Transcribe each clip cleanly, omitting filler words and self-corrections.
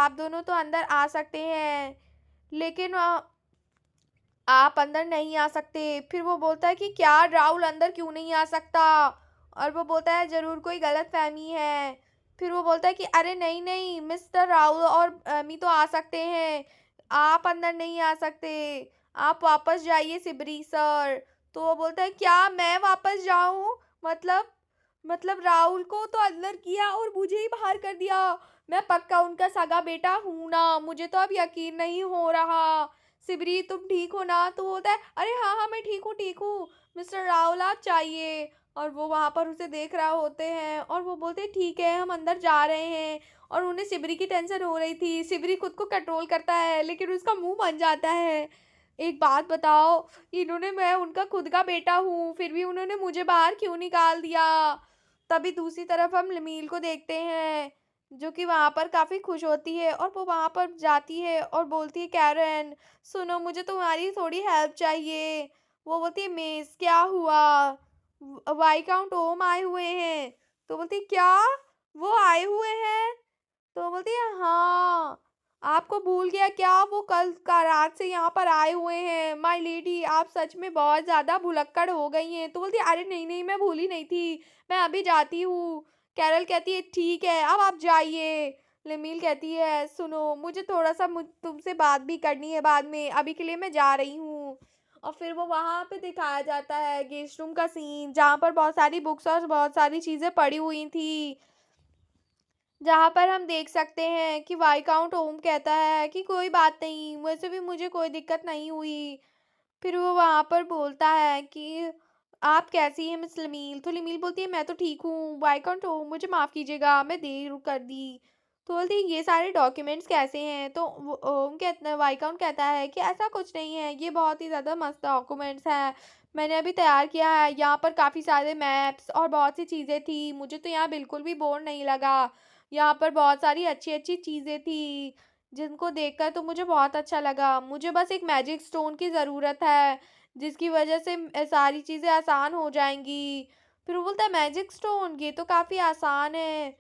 आप दोनों तो अंदर आ सकते हैं, लेकिन आप अंदर नहीं आ सकते। फिर वो बोलता है कि क्या राहुल अंदर क्यों नहीं आ सकता? और वो बोलता है ज़रूर कोई गलतफ़हमी है। फिर वो बोलता है कि अरे नहीं, नहीं मिस्टर राहुल और अमी तो आ सकते हैं, आप अंदर नहीं आ सकते। आप वापस जाइए शिबरी सर। तो वो बोलता है क्या मैं वापस जाऊँ? मतलब मतलब राहुल को तो अंदर किया और मुझे ही बाहर कर दिया। मैं पक्का उनका सगा बेटा हूँ ना, मुझे तो अब यकीन नहीं हो रहा। शिबरी तुम ठीक हो ना? तो वो बोलता है अरे हाँ हाँ मैं ठीक हूँ मिस्टर राहुल आप चाहिए। और वो वहां पर उसे देख रहा होते हैं और वो बोलते हैं ठीक है हम अंदर जा रहे हैं। और उन्हें शिबरी की टेंशन हो रही थी। शिबरी खुद को कंट्रोल करता है लेकिन उसका मुंह बन जाता है। एक बात बताओ, इन्होंने मैं उनका खुद का बेटा हूँ फिर भी उन्होंने मुझे बाहर क्यों निकाल दिया? तभी दूसरी तरफ हम लमील को देखते हैं जो कि वहां पर काफी खुश होती है और वो वहां पर जाती है और बोलती है कैरन सुनो मुझे तुम्हारी थोड़ी हेल्प चाहिए। वो बोलती है मिस क्या हुआ? वाइकाउंट ओम आए हुए हैं। तो बोलती है क्या? वो आए हुए हैं? तो बोलती है हाँ। आपको भूल गया क्या? वो कल का रात से यहाँ पर आए हुए हैं। माय लेडी आप सच में बहुत ज्यादा भुलक्कड़ हो गई हैं। तो बोलती है अरे नहीं नहीं मैं भूली नहीं थी, मैं अभी जाती हूँ। कैरल कहती है ठीक है अब आप जाइए। लमील कहती है सुनो मुझे थोड़ा सा तुमसे बात भी करनी है बाद में, अभी के लिए मैं जा रही हूँ। और फिर वो वहां पे दिखाया जाता है गेस्ट रूम का सीन जहाँ पर बहुत सारी बुक्स और बहुत सारी चीजें पड़ी हुई थी, जहाँ पर हम देख सकते हैं कि वाइकाउंट ओम कहता है कि कोई बात नहीं वैसे भी मुझे कोई दिक्कत नहीं हुई। फिर वो वहाँ पर बोलता है कि आप कैसी हैं मिस लमील? तो लमील बोलती है मैं तो ठीक हूँ वाइकाउंट ओम मुझे माफ़ कीजिएगा मैं देर कर दी। तो बोलती है ये सारे डॉक्यूमेंट्स कैसे हैं? तो ओम कहता वाइकाउंट कहता है कि ऐसा कुछ नहीं है ये बहुत ही ज़्यादा मस्त डॉक्यूमेंट्स हैं, मैंने अभी तैयार किया है। यहाँ पर काफ़ी सारे मैप्स और बहुत सी चीज़ें थी, मुझे तो यहाँ बिल्कुल भी बोर नहीं लगा। यहाँ पर बहुत सारी अच्छी-अच्छी चीज़ें थी, जिनको देखकर तो मुझे बहुत अच्छा लगा। मुझे बस एक मैजिक स्टोन की ज़रूरत है, जिसकी वज़ह से सारी चीज़ें आसान हो जाएँगी। फिर वो बोलता है मैजिक स्टोन ये तो काफ़ी आसान है।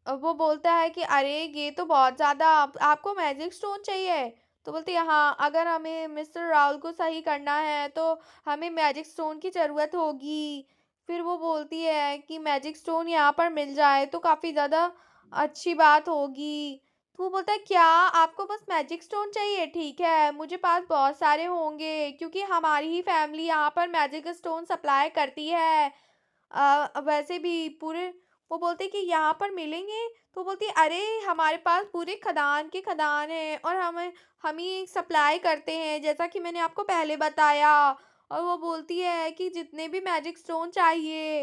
वो बोलता है कि अरे ये तो बहुत ज़्यादा आपको मैजिक स्टोन चाहिए? तो बोलती है हाँ, अगर हमें मिस्टर राहुल को सही करना है तो हमें मैजिक स्टोन की ज़रूरत होगी। फिर वो बोलती है कि मैजिक स्टोन यहाँ पर मिल जाए तो काफ़ी ज़्यादा अच्छी बात होगी। तो वो बोलता है क्या आपको बस मैजिक स्टोन चाहिए? ठीक है, मुझे पास बहुत सारे होंगे क्योंकि हमारी ही फैमिली यहाँ पर मैजिक स्टोन सप्लाई करती है। वैसे भी पूरे वो बोलते हैं कि यहाँ पर मिलेंगे? तो बोलती है अरे हमारे पास पूरे खदान के खदान हैं और हम ही सप्लाई करते हैं जैसा कि मैंने आपको पहले बताया। और वो बोलती है कि जितने भी मैजिक स्टोन चाहिए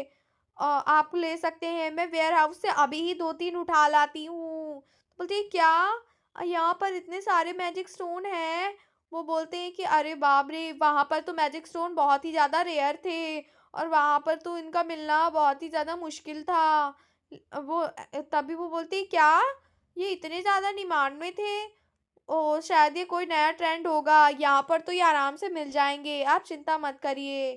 आप ले सकते हैं, मैं वेयर हाउस से अभी ही 2-3 उठा लाती हूँ। बोलती है क्या यहाँ पर इतने सारे मैजिक स्टोन हैं? वो बोलते हैं कि अरे बाप रे वहाँ पर तो मैजिक स्टोन बहुत ही ज़्यादा रेयर थे और वहाँ पर तो इनका मिलना बहुत ही ज़्यादा मुश्किल था। तभी वो बोलती है क्या ये इतने ज़्यादा डिमांड में थे? ओह! शायद ये कोई नया ट्रेंड होगा, यहाँ पर तो ये आराम से मिल जाएँगे, आप चिंता मत करिए।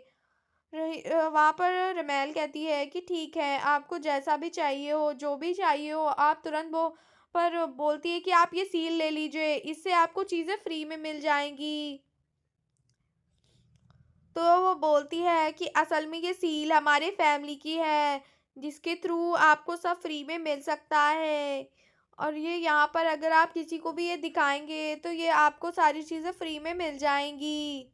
वहाँ पर रमेल कहती है कि ठीक है, आपको जैसा भी चाहिए हो, जो भी चाहिए हो, आप तुरंत वो पर बोलती है कि आप ये सील ले लीजिए, इससे आपको चीज़ें फ्री में मिल जाएँगी। तो वो बोलती है कि असल में ये सील हमारे फैमिली की है, जिसके थ्रू आपको सब फ्री में मिल सकता है। और ये यहाँ पर अगर आप किसी को भी ये दिखाएँगे, तो ये आपको सारी चीज़ें फ्री में मिल जाएँगी।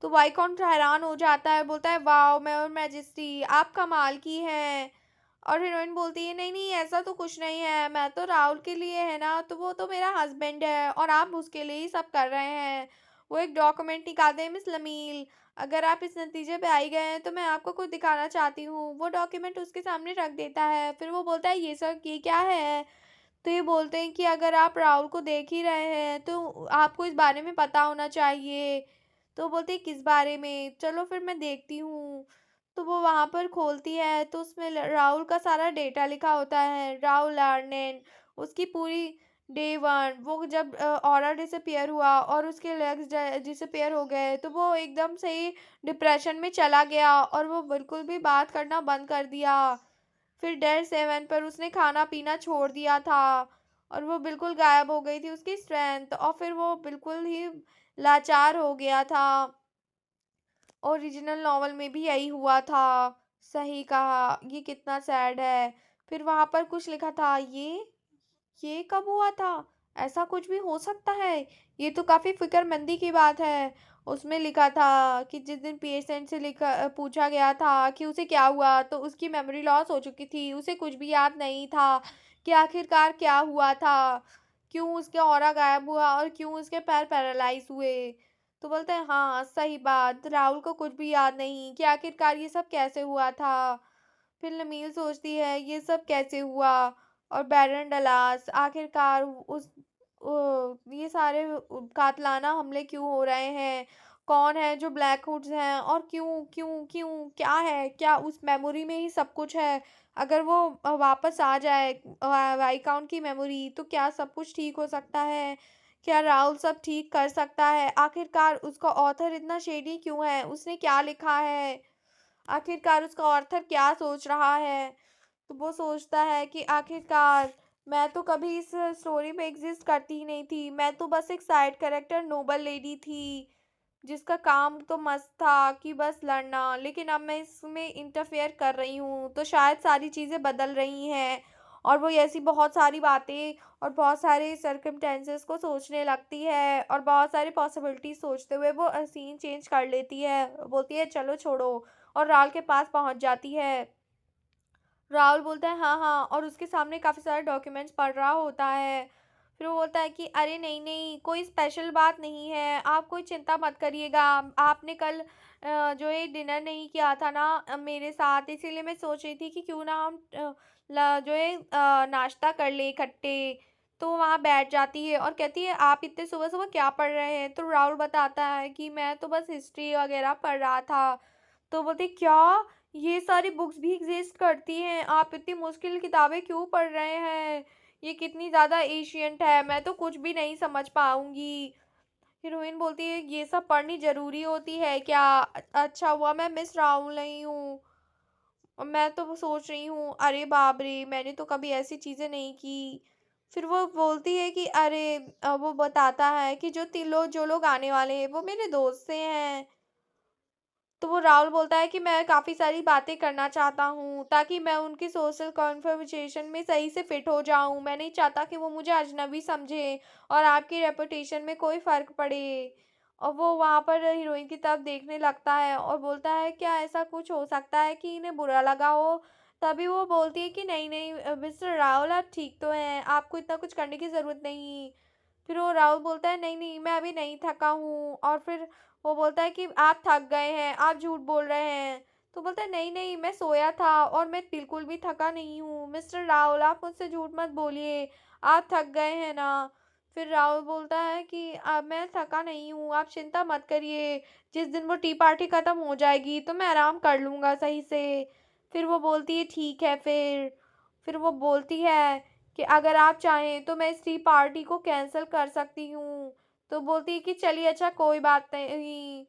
तो वाइकॉन्ट हैरान हो जाता है, बोलता है वाओ! योर मैजेस्टी आप कमाल की हैं। और हीरोइन बोलती है नहीं, नहीं ऐसा तो कुछ नहीं है, मैं तो राहुल के लिए है ना, तो वो तो मेरा हस्बैंड है और आप उसके लिए ही सब कर रहे हैं। वो एक डॉक्यूमेंट निकालते हैं मिस लमील, अगर आप इस नतीजे पे आई गए हैं तो मैं आपको कुछ दिखाना चाहती हूँ। वो डॉक्यूमेंट उसके सामने रख देता है, फिर वो बोलता है ये सब ये क्या है? तो ये बोलते हैं कि अगर आप राहुल को देख ही रहे हैं तो आपको इस बारे में पता होना चाहिए। तो बोलते हैं किस बारे में? चलो फिर मैं देखती हूँ। तो वो वहाँ पर खोलती है तो उसमें राहुल का सारा डेटा लिखा होता है। राहुल आर्नेन उसकी पूरी डे वन वो जब ऑरा डिसअपियर हुआ और उसके लेग्स डिसअपियर हो गए तो वो एकदम से ही डिप्रेशन में चला गया और वो बिल्कुल भी बात करना बंद कर दिया। फिर डे 7 पर उसने खाना-पीना छोड़ दिया था और वो बिल्कुल गायब हो गई थी उसकी स्ट्रेंथ और फिर वो बिल्कुल ही लाचार हो गया था। ओरिजिनल नॉवल में भी यही हुआ था। सही कहा, ये कितना सैड है। फिर वहाँ पर कुछ लिखा था, ये कब हुआ था? ऐसा कुछ भी हो सकता है? ये तो काफ़ी फ़िक्रमंदी की बात है। उसमें लिखा था कि जिस दिन पेशेंट से पूछा गया था कि उसे क्या हुआ, तो उसकी मेमोरी लॉस हो चुकी थी। उसे कुछ भी याद नहीं था कि आखिरकार क्या हुआ था, क्यों उसका ऑरा गायब हुआ और क्यों उसके पैर पैरालाइज़ हुए। तो बोलते हैं हाँ, सही बात, राहुल को कुछ भी याद नहीं कि आखिरकार ये सब कैसे हुआ था। फिर नमील सोचती है ये सब कैसे हुआ और बैरन डलास आखिरकार ये सारे कातलाना हमले क्यों हो रहे हैं, कौन है जो ब्लैक हुड्स हैं और क्यों क्यों क्यों क्या है, क्या उस मेमोरी में ही सब कुछ है। अगर वो वापस आ जाए वाईकाउंट की मेमोरी तो क्या सब कुछ ठीक हो सकता है, क्या राहुल सब ठीक कर सकता है, आखिरकार उसका ऑथर इतना शेडी क्यों है, उसने क्या लिखा है, आखिरकार उसका ऑर्थर क्या सोच रहा है। तो वो सोचता है कि आखिरकार मैं तो कभी इस स्टोरी में एग्जिस्ट करती ही नहीं थी, मैं तो बस एक साइड कैरेक्टर नोबल लेडी थी जिसका काम तो मस्त था कि बस लड़ना, लेकिन अब मैं इसमें इंटरफेयर कर रही हूँ तो शायद सारी चीज़ें बदल रही हैं। और वो ऐसी बहुत सारी बातें और बहुत सारे सर्कमटेंसेस को सोचने लगती है और बहुत सारी पॉसिबिलिटीज सोचते हुए वो सीन चेंज कर लेती है, बोलती है चलो छोड़ो और राल के पास पहुंच जाती है। राहुल बोलता है हाँ हाँ और उसके सामने काफ़ी सारे डॉक्यूमेंट्स पढ़ रहा होता है। फिर वो बोलता है कि अरे नहीं नहीं कोई स्पेशल बात नहीं है, आप कोई चिंता मत करिएगा। आपने कल जो है डिनर नहीं किया था ना मेरे साथ, इसीलिए मैं सोच रही थी कि क्यों ना हम जो है नाश्ता कर ले इकट्ठे। तो वहाँ बैठ जाती है और कहती है आप इतने सुबह सुबह क्या पढ़ रहे हैं? तो राहुल बताता है कि मैं तो बस हिस्ट्री वगैरह पढ़ रहा था। तो बोलती क्या, ये सारी बुक्स भी एग्जिस्ट करती हैं, आप इतनी मुश्किल किताबें क्यों पढ़ रहे हैं, ये कितनी ज़्यादा एशियंट है, मैं तो कुछ भी नहीं समझ पाऊंगी। हीरोइन बोलती है ये सब पढ़नी ज़रूरी होती है क्या? अच्छा हुआ मैं मिस राहुल नहीं हूँ और मैं तो वो सोच रही हूँ अरे बाप रे मैंने तो कभी ऐसी चीज़ें नहीं की। फिर वो बोलती है कि अरे वो बताता है कि जो लोग आने वाले हैं वो मेरे दोस्त से हैं। तो वो राहुल बोलता है कि मैं काफ़ी सारी बातें करना चाहता हूँ ताकि मैं उनकी सोशल कन्फर्मेशन में सही से फिट हो जाऊँ। मैं नहीं चाहता कि वो मुझे अजनबी समझे और आपकी रेपुटेशन में कोई फ़र्क पड़े। और वो वहाँ पर हीरोइन की तरफ देखने लगता है और बोलता है क्या ऐसा कुछ हो सकता है कि इन्हें बुरा लगा हो? तभी वो बोलती है कि नहीं नहीं मिस्टर राहुल आप ठीक तो हैं, आपको इतना कुछ करने की ज़रूरत नहीं। फिर वो राहुल बोलता है नहीं नहीं मैं अभी नहीं थका हूँ और फिर वो बोलता है कि आप थक गए हैं, आप झूठ बोल रहे हैं। तो बोलता है नहीं नहीं मैं सोया था और मैं बिल्कुल भी थका नहीं हूँ, मिस्टर राहुल आप मुझसे झूठ मत बोलिए, आप थक गए हैं ना। फिर राहुल बोलता है कि अब मैं थका नहीं हूँ, आप चिंता मत करिए, जिस दिन वो टी पार्टी ख़त्म हो जाएगी तो मैं आराम कर लूँगा सही से। फिर वो बोलती है ठीक है फिर वो बोलती है कि अगर आप चाहें तो मैं इस टी पार्टी को कैंसिल कर सकती हूँ। तो बोलती है कि चलिए अच्छा कोई बात नहीं।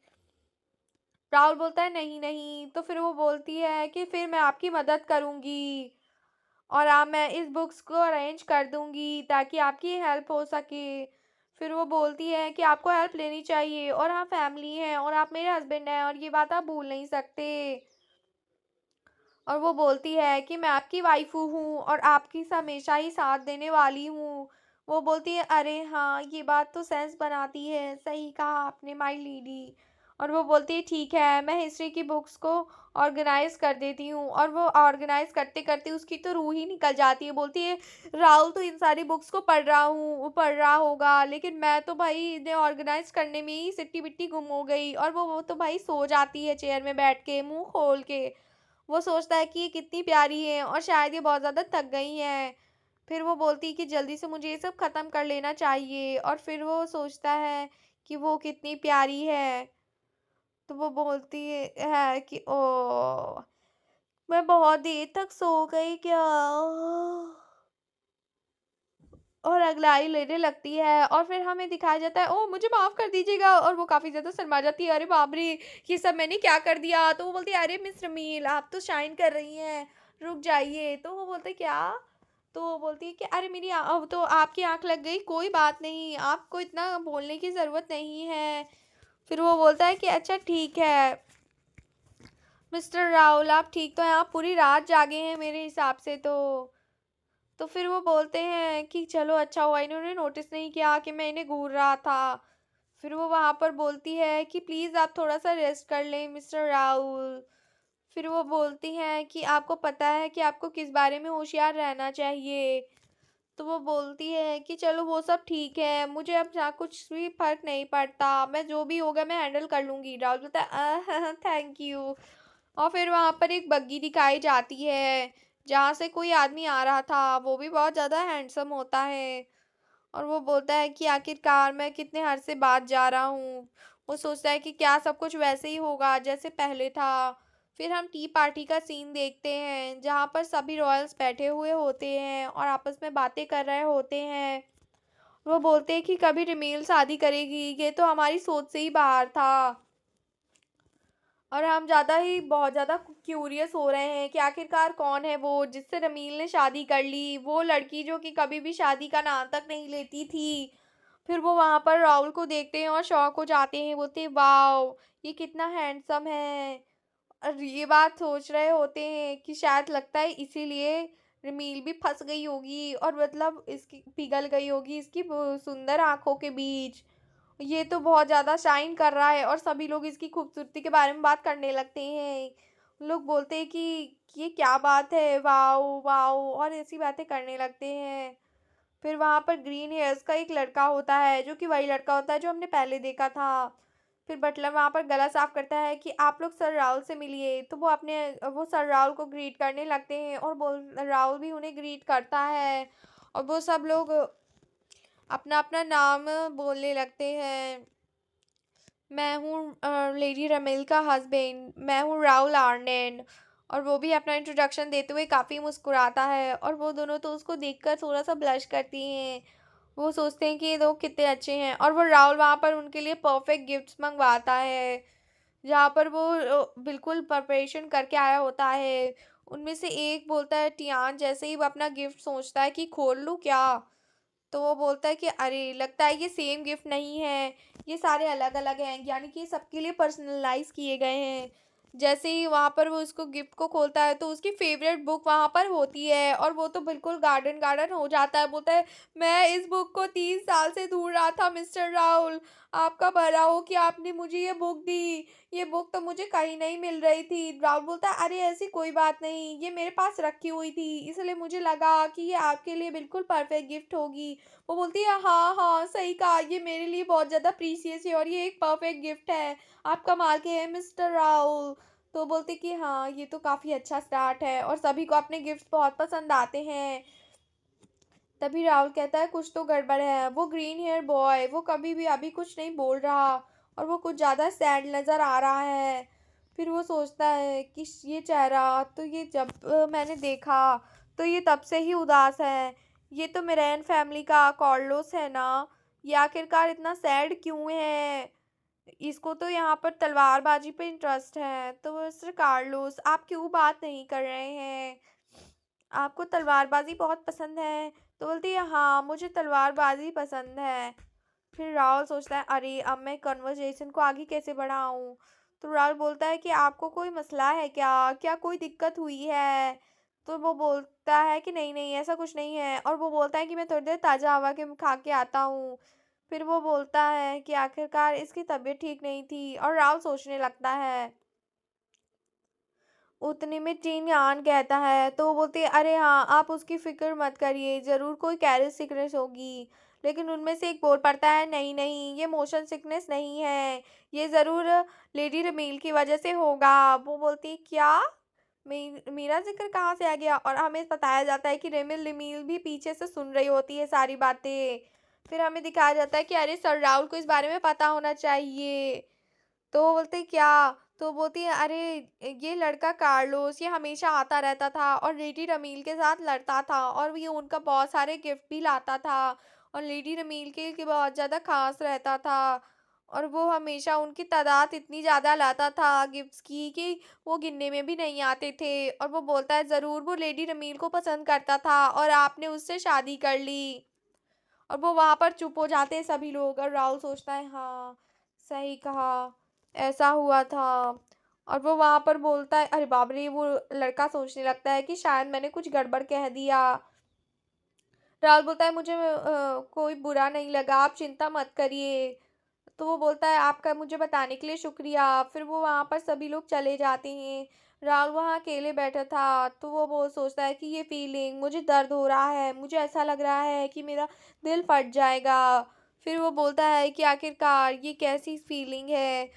राहुल बोलता है नहीं नहीं, तो फिर वो बोलती है कि फिर मैं आपकी मदद करूँगी और मैं इस बुक्स को अरेंज कर दूँगी ताकि आपकी हेल्प हो सके। फिर वो बोलती है कि आपको हेल्प लेनी चाहिए और हाँ फैमिली है और आप मेरे हस्बैंड हैं और ये बात आप भूल नहीं सकते। और वो बोलती है कि मैं आपकी वाइफ़ हूँ और आपकी हमेशा ही साथ देने वाली हूँ। वो बोलती है अरे हाँ, ये बात तो सेंस बनाती है, सही कहा आपने माय लेडी। और वो बोलती है ठीक है, मैं हिस्ट्री की बुक्स को ऑर्गेनाइज़ कर देती हूँ और वो ऑर्गेनाइज़ करते-करते उसकी तो रूह ही निकल जाती है। बोलती है राहुल तो इन सारी बुक्स को पढ़ रहा होगा, लेकिन मैं तो भाई इन्हें ऑर्गेनाइज़ करने में ही सिट्टी-बिट्टी गुम हो गई और वो तो भाई सो जाती है चेयर में बैठ के, मुँह खोल के। वो सोचता है कि ये कितनी प्यारी है और शायद ये बहुत ज़्यादा थक गई हैं। फिर वो बोलती है कि जल्दी से मुझे ये सब ख़त्म कर लेना चाहिए और फिर वो सोचता है कि वो कितनी प्यारी है। तो वो बोलती है कि ओह! मैं बहुत देर तक सो गई क्या? और अगलाई लेने लगती है और फिर हमें दिखाया जाता है ओह! मुझे माफ़ कर दीजिएगा और वो काफ़ी ज़्यादा शर्मा जाती है। अरे बाप रे! ये सब मैंने क्या कर दिया? तो वो बोलती है अरे मिस रमील आप तो शाइन कर रही हैं। रुक जाइए। तो वो बोलते क्या? तो वो बोलती है कि अरे मेरी अब तो आपकी आँख लग गई, कोई बात नहीं, आपको इतना बोलने की ज़रूरत नहीं है। फिर वो बोलता है कि अच्छा ठीक है, मिस्टर राहुल आप ठीक तो हैं, आप पूरी रात जागे हैं मेरे हिसाब से तो फिर वो बोलते हैं कि चलो अच्छा हुआ इन्होंने नोटिस नहीं किया कि मैं इन्हें घूर रहा था। फिर वो वहाँ पर बोलती है कि प्लीज़ आप थोड़ा सा रेस्ट कर लें मिस्टर राहुल। फिर वो बोलती हैं कि आपको पता है कि आपको किस बारे में होशियार रहना चाहिए। तो वो बोलती है कि चलो वो सब ठीक है, मुझे अब जहाँ कुछ भी फर्क नहीं पड़ता, मैं जो भी होगा मैं हैंडल कर लूँगी। राहुल बोलता है थैंक यू। और फिर वहाँ पर एक बग्गी दिखाई जाती है जहाँ से कोई आदमी आ रहा था, वो भी बहुत ज़्यादा हैंडसम होता है। और वो बोलता है कि आखिरकार मैं कितने अरसे बाद जा रहा हूँ। वो सोचता है कि क्या सब कुछ वैसे ही होगा जैसे पहले था। फिर हम टी पार्टी का सीन देखते हैं जहाँ पर सभी रॉयल्स बैठे हुए होते हैं और आपस में बातें कर रहे होते हैं। वो बोलते हैं कि कभी रिमेल शादी करेगी, ये तो हमारी सोच से ही बाहर था। और हम ज़्यादा ही बहुत ज़्यादा क्यूरियस हो रहे हैं कि आखिरकार कौन है वो जिससे रमील ने शादी कर ली, वो लड़की जो कि कभी भी शादी का नाम तक नहीं लेती थी। फिर वो वहाँ पर राहुल को देखते हैं और शॉक हो जाते हैं, बोलते हैं वाओ ये कितना हैंडसम है। और ये बात सोच रहे होते हैं कि शायद लगता है इसीलिए रमील भी फंस गई होगी और मतलब इसकी पिघल गई होगी इसकी वो सुंदर आंखों के बीच। ये तो बहुत ज़्यादा शाइन कर रहा है और सभी लोग इसकी खूबसूरती के बारे में बात करने लगते हैं। लोग बोलते हैं कि ये क्या बात है, वाओ वाओ, और ऐसी बातें करने लगते हैं। फिर वहाँ पर ग्रीन हेयर्स का एक लड़का होता है जो कि वही लड़का होता है जो हमने पहले देखा था। फिर बटलर वहाँ पर गला साफ करता है कि आप लोग सर राहुल से मिलिए, तो वो सर राहुल को ग्रीट करने लगते हैं और राहुल भी उन्हें ग्रीट करता है। और वो सब लोग अपना अपना नाम बोलने लगते हैं। मैं हूँ लेडी रमेल का हस्बैंड, मैं हूँ राहुल आर्नेन। और वो भी अपना इंट्रोडक्शन देते हुए काफ़ी मुस्कुराता है और वो दोनों तो उसको देखकर थोड़ा सा ब्लश करती हैं। वो सोचते हैं कि ये लोग कितने अच्छे हैं और वो राहुल वहाँ पर उनके लिए परफेक्ट गिफ्ट्स मंगवाता है जहाँ पर वो बिल्कुल प्रिपरेशन करके आया होता है। उनमें से एक बोलता है टियान, जैसे ही वो अपना गिफ्ट सोचता है कि खोल लूँ क्या, तो वो बोलता है कि अरे लगता है ये सेम गिफ्ट नहीं है, ये सारे अलग अलग हैं, यानी कि सबके लिए पर्सनलाइज किए गए हैं। जैसे ही वहाँ पर वो उसको गिफ्ट को खोलता है तो उसकी फेवरेट बुक वहाँ पर होती है और वो तो बिल्कुल गार्डन गार्डन हो जाता है। बोलता है मैं इस बुक को 3 साल से ढूंढ रहा था मिस्टर राहुल, आपका भला हो कि आपने मुझे ये बुक दी, ये बुक तो मुझे कहीं नहीं मिल रही थी। राहुल बोलता है अरे ऐसी कोई बात नहीं, ये मेरे पास रखी हुई थी इसलिए मुझे लगा कि ये आपके लिए बिल्कुल परफेक्ट गिफ्ट होगी। वो बोलती है हाँ हाँ सही कहा, ये मेरे लिए बहुत ज़्यादा प्रीसियस है और ये एक परफेक्ट गिफ्ट है, आप कमाल के हैं मिस्टर राहुल। तो बोलते कि हाँ ये तो काफ़ी अच्छा स्टार्ट है और सभी को अपने गिफ्ट्स बहुत पसंद आते हैं। तभी राहुल कहता है कुछ तो गड़बड़ है। वो ग्रीन हेयर बॉय वो कभी भी अभी कुछ नहीं बोल रहा और वो कुछ ज़्यादा सैड नज़र आ रहा है। फिर वो सोचता है कि ये चेहरा तो ये जब मैंने देखा तो ये तब से ही उदास है। ये तो मेरेन फैमिली का कॉर्लोस है ना, ये आखिरकार इतना सैड क्यों है? इसको तो यहाँ पर तलवारबाजी पे इंटरेस्ट है। तो मिस्टर कार्लोस आप क्यों बात नहीं कर रहे हैं? आपको तलवारबाजी बहुत पसंद है? तो बोलती है हाँ मुझे तलवारबाजी पसंद है। फिर राहुल सोचता है अरे अब मैं कन्वर्सेशन को आगे कैसे बढ़ाऊँ। तो राहुल बोलता है कि आपको कोई मसला है क्या, क्या कोई दिक्कत हुई है? तो वो बोलता है कि नहीं नहीं ऐसा कुछ नहीं है और वो बोलता है कि मैं थोड़ी देर ताज़ा हवा के खा के आता हूँ। फिर वो बोलता है कि आखिरकार इसकी तबीयत ठीक नहीं थी और राहुल सोचने लगता है। उतने में टीन यान कहता है तो वो बोलती है अरे हाँ आप उसकी फिक्र मत करिए, ज़रूर कोई कैरेज सिकनेस होगी। लेकिन उनमें से एक बोल पड़ता है नहीं नहीं ये मोशन सिकनेस नहीं है, ये ज़रूर लेडी रमील की वजह से होगा। वो बोलती है क्या, मेरा जिक्र कहाँ से आ गया? और हमें बताया जाता है कि रेमिल रिमील भी पीछे से सुन रही होती है सारी बातें। फिर हमें दिखाया जाता है कि अरे सर राहुल को इस बारे में पता होना चाहिए। तो वो बोलते क्या, तो बोलती है अरे ये लड़का कार्लोस ये हमेशा आता रहता था और लेडी रमील के साथ लड़ता था और ये उनका बहुत सारे गिफ्ट भी लाता था और लेडी रमील के बहुत ज़्यादा खास रहता था। और वो हमेशा उनकी तादाद इतनी ज़्यादा लाता था गिफ्ट्स की कि वो गिनने में भी नहीं आते थे। और वो बोलता है ज़रूर वो लेडी रमील को पसंद करता था और आपने उससे शादी कर ली। और वो वहाँ पर चुप हो जाते हैं सभी लोग और राहुल सोचता है हाँ, सही कहा, ऐसा हुआ था। और वो वहाँ पर बोलता है अरे बाप रे, वो लड़का सोचने लगता है कि शायद मैंने कुछ गड़बड़ कह दिया। राहुल बोलता है मुझे कोई बुरा नहीं लगा, आप चिंता मत करिए। तो वो बोलता है आपका मुझे बताने के लिए शुक्रिया। फिर वो वहाँ पर सभी लोग चले जाते हैं। राहुल वहाँ अकेले बैठा था तो वो सोचता है कि ये फीलिंग, मुझे दर्द हो रहा है, मुझे ऐसा लग रहा है कि मेरा दिल फट जाएगा। फिर वो बोलता है कि आखिरकार ये कैसी फीलिंग है।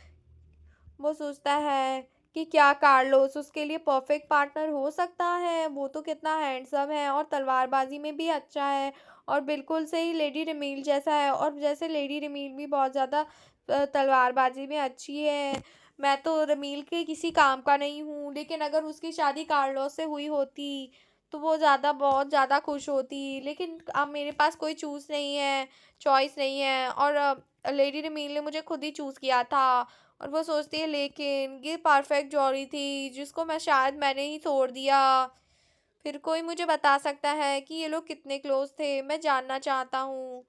वो सोचता है कि क्या कार्लोस उसके लिए परफेक्ट पार्टनर हो सकता है, वो तो कितना हैंडसम है और तलवारबाजी में भी अच्छा है और बिल्कुल से ही लेडी रिमील जैसा है। और जैसे लेडी रिमील भी बहुत ज़्यादा तलवारबाजी में अच्छी है। मैं तो रमील के किसी काम का नहीं हूँ, लेकिन अगर उसकी शादी कार्लोस से हुई होती तो वो बहुत ज़्यादा खुश होती। लेकिन अब मेरे पास कोई चूज़ नहीं है, चॉइस नहीं है और लेडी रिमील ने मुझे खुद ही चूज़ किया था। और वो सोचती है लेकिन ये परफेक्ट जोड़ी थी जिसको मैंने ही तोड़ दिया। फिर कोई मुझे बता सकता है कि ये लोग कितने क्लोज थे, मैं जानना चाहता हूँ।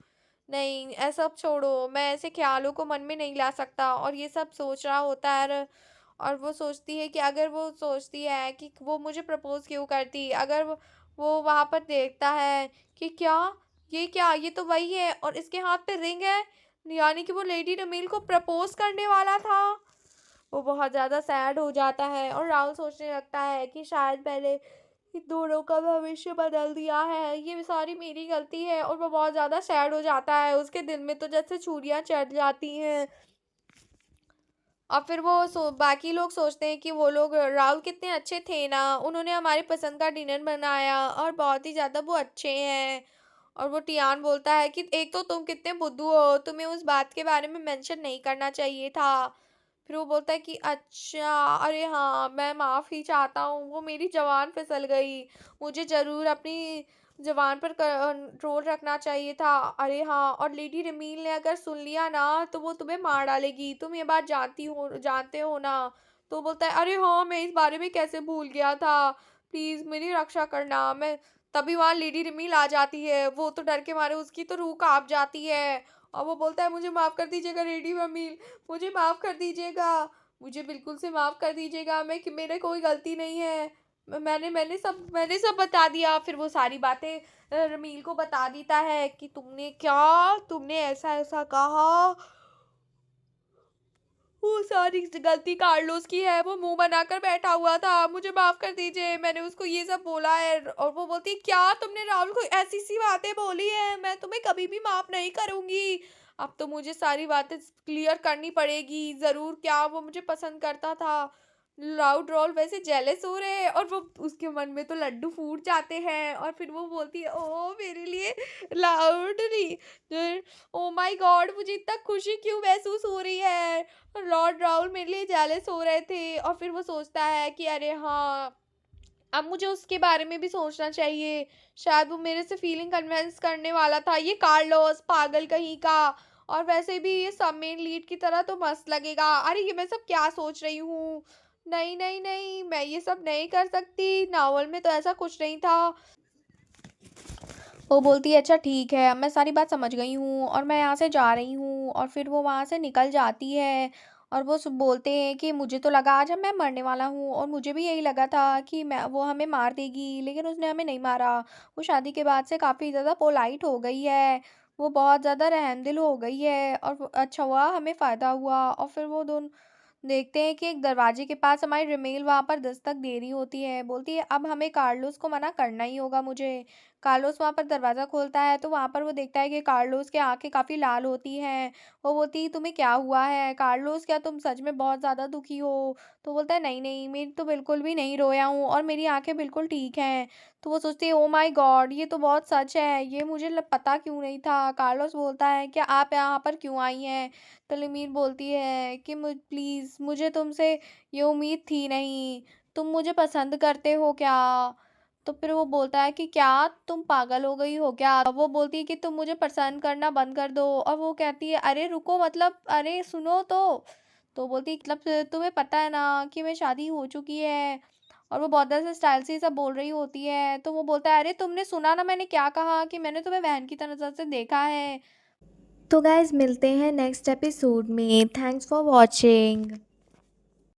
नहीं, ऐसा सब छोड़ो, मैं ऐसे ख्यालों को मन में नहीं ला सकता। और ये सब सोच रहा होता है और वो सोचती है कि अगर वो सोचती है कि वो मुझे प्रपोज क्यों करती, अगर वो वहां पर देखता है कि क्या ये तो वही है और इसके हाथ पे रिंग है, यानी कि वो लेडी रमील को प्रपोज करने वाला था। वो बहुत ज़्यादा सैड हो जाता है और राहुल सोचने लगता है कि शायद पहले इन दोनों का भविष्य बदल दिया है, ये सारी मेरी गलती है। और वो बहुत ज़्यादा सैड हो जाता है, उसके दिल में तो जैसे छुरियां चढ़ जाती हैं। और फिर बाकी लोग सोचते हैं कि वो लोग राहुल कितने अच्छे थे ना, उन्होंने हमारी पसंद का डिनर बनाया और बहुत ही ज़्यादा वो अच्छे हैं। और वो टियान बोलता है कि एक तो तुम कितने बुद्धू हो, तुम्हें उस बात के बारे में मेंशन नहीं करना चाहिए था। फिर वो बोलता है कि अच्छा, अरे हाँ, मैं माफ़ी चाहता हूँ, वो मेरी ज़बान फिसल गई, मुझे ज़रूर अपनी ज़बान पर कंट्रोल रखना चाहिए था। अरे हाँ, और लेडी रमील ने अगर सुन लिया ना तो वो तुम्हें मार डालेगी, तुम ये बात जानते हो ना। तो बोलता है अरे हाँ, मैं इस बारे में कैसे भूल गया था, प्लीज़ मेरी रक्षा करना। मैं तभी वहाँ लेडी रिमील आ जाती है, वो तो डर के मारे उसकी तो रूह कांप जाती है। और वो बोलता है मुझे माफ़ कर दीजिएगा लेडी रमील, मुझे माफ़ कर दीजिएगा, मुझे बिल्कुल से माफ़ कर दीजिएगा, मैं कि मेरे कोई गलती नहीं है। मैंने सब बता दिया। फिर वो सारी बातें रमील को बता देता है कि तुमने ऐसा ऐसा कहा, वो सारी गलती कार्लोस की है, वो मुंह बनाकर बैठा हुआ था, मुझे माफ कर दीजिए, मैंने उसको ये सब बोला है। और वो बोलती है क्या तुमने राहुल को ऐसी सी बातें बोली है, मैं तुम्हें कभी भी माफ नहीं करूंगी। अब तो मुझे सारी बातें क्लियर करनी पड़ेगी, जरूर क्या वो मुझे पसंद करता था। लाउड रोल वैसे जेलस हो रहे हैं और वो उसके मन में तो लड्डू फूट जाते हैं। और फिर वो बोलती है ओ मेरे लिए लाउडली, ओ माय गॉड, मुझे इतना खुशी क्यों महसूस हो रही है। लॉर्ड राहुल मेरे लिए जेलस हो रहे थे। और फिर वो सोचता है कि अरे हाँ, अब मुझे उसके बारे में भी सोचना चाहिए, शायद वो मेरे से फीलिंग कन्विंस करने वाला था, ये कार्लोस पागल कहीं का। और वैसे भी ये सब मेन लीड की तरह तो मस्त लगेगा। अरे ये मैं सब क्या सोच रही हूँ, नहीं नहीं नहीं, मैं ये सब नहीं कर सकती, नावल में तो ऐसा कुछ नहीं था। वो बोलती है अच्छा ठीक है, अब मैं सारी बात समझ गई हूँ और मैं यहाँ से जा रही हूँ। और फिर वो वहाँ से निकल जाती है। और वो बोलते हैं कि मुझे तो लगा आज हम मैं मरने वाला हूँ और मुझे भी यही लगा था कि मैं वो हमें मार देगी, लेकिन उसने हमें नहीं मारा। वो शादी के बाद से काफ़ी ज़्यादा पोलाइट हो गई है, वो बहुत ज़्यादा रहमदिल हो गई है और अच्छा हुआ हमें फ़ायदा हुआ। और फिर वो दोनों देखते हैं कि एक दरवाजे के पास हमारी रिमेल वहां पर दस्तक दे रही होती है, बोलती है अब हमें कार्लोस को मना करना ही होगा मुझे। कार्लोस वहां पर दरवाजा खोलता है तो वहां पर वो देखता है कि कार्लोस की आंखें काफी लाल होती हैं। वो बोलती है तुम्हें क्या हुआ है कार्लोस, क्या तुम सच में बहुत ज्यादा दुखी हो। तो बोलता है नहीं नहीं, मेरी तो बिल्कुल भी नहीं रोया हूँ और मेरी आंखें बिल्कुल ठीक हैं। तो वो सोचती है ओ माय गॉड, ये तो बहुत सच है, ये मुझे पता क्यों नहीं था। कार्लोस बोलता है क्या आप यहाँ पर क्यों आई हैं। तलमीर बोलती है कि प्लीज़, मुझे तुमसे ये उम्मीद थी नहीं, तुम मुझे पसंद करते हो क्या। तो फिर वो बोलता है कि क्या तुम पागल हो गई हो क्या? वो बोलती है कि तुम मुझे पसंद करना बंद कर दो, और वो कहती है अरे रुको, मतलब अरे सुनो तो बोलती है मतलब तुम्हें पता है ना कि मेरी शादी हो चुकी है। और वो बहुत ऐसे स्टाइल से ये सब बोल रही होती है, तो वो बोलता है अरे तुमने सुना ना मैंने क्या कहा, कि मैंने तुम्हें बहन की नज़र से देखा है। तो गाइज मिलते हैं नेक्स्ट एपिसोड में। Thanks for watching.